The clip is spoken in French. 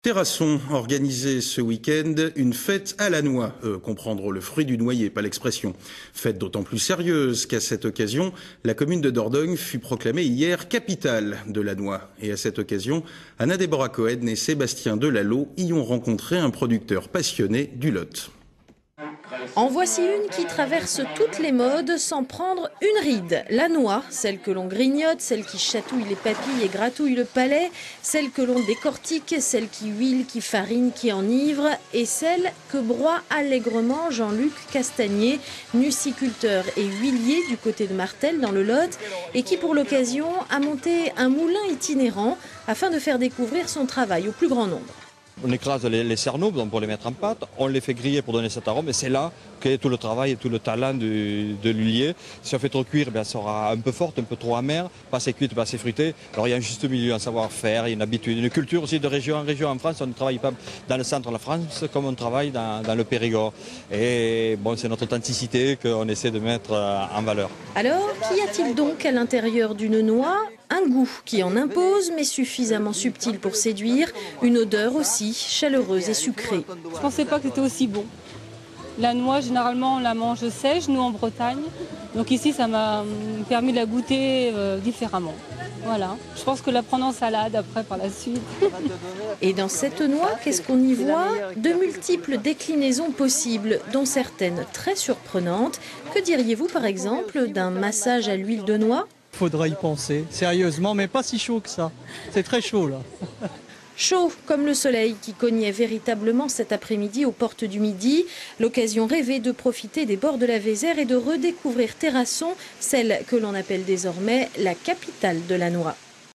Terrasson organisait ce week-end une fête à la noix, comprendre le fruit du noyer, pas l'expression. Fête d'autant plus sérieuse qu'à cette occasion, la commune de Dordogne fut proclamée hier capitale de la noix. Et à cette occasion, Anna Déborah Cohen et Sébastien Delalot y ont rencontré un producteur passionné du Lot. En voici une qui traverse toutes les modes sans prendre une ride. La noix, celle que l'on grignote, celle qui chatouille les papilles et gratouille le palais, celle que l'on décortique, celle qui huile, qui farine, qui enivre, et celle que broie allègrement Jean-Luc Castagnier, nuciculteur et huilier du côté de Martel dans le Lot, et qui pour l'occasion a monté un moulin itinérant afin de faire découvrir son travail au plus grand nombre. On écrase les cerneaux pour les mettre en pâte, on les fait griller pour donner cet arôme et c'est là qu'est tout le travail et tout le talent de l'huilier. Si on fait trop cuire, elle sera un peu forte, un peu trop amère, pas assez cuite, pas assez fruitée. Alors il y a un juste milieu, un savoir-faire, une habitude, une culture aussi de région en région. En France, on ne travaille pas dans le centre de la France comme on travaille dans le Périgord. Et bon, c'est notre authenticité qu'on essaie de mettre en valeur. Alors, qu'y a-t-il donc à l'intérieur d'une noix ? Un goût qui en impose, mais suffisamment subtil pour séduire. Une odeur aussi, chaleureuse et sucrée. Je ne pensais pas que c'était aussi bon. La noix, généralement, on la mange sèche, nous en Bretagne. Donc ici, ça m'a permis de la goûter différemment. Voilà. Je pense que la prendre en salade après par la suite. Et dans cette noix, qu'est-ce qu'on y voit ? De multiples déclinaisons possibles, dont certaines très surprenantes. Que diriez-vous par exemple d'un massage à l'huile de noix ? Faudra y penser, sérieusement, mais pas si chaud que ça. C'est très chaud là. Chaud comme le soleil qui cognait véritablement cet après-midi aux portes du Midi. L'occasion rêvée de profiter des bords de la Vézère et de redécouvrir Terrasson, celle que l'on appelle désormais la capitale de la noix.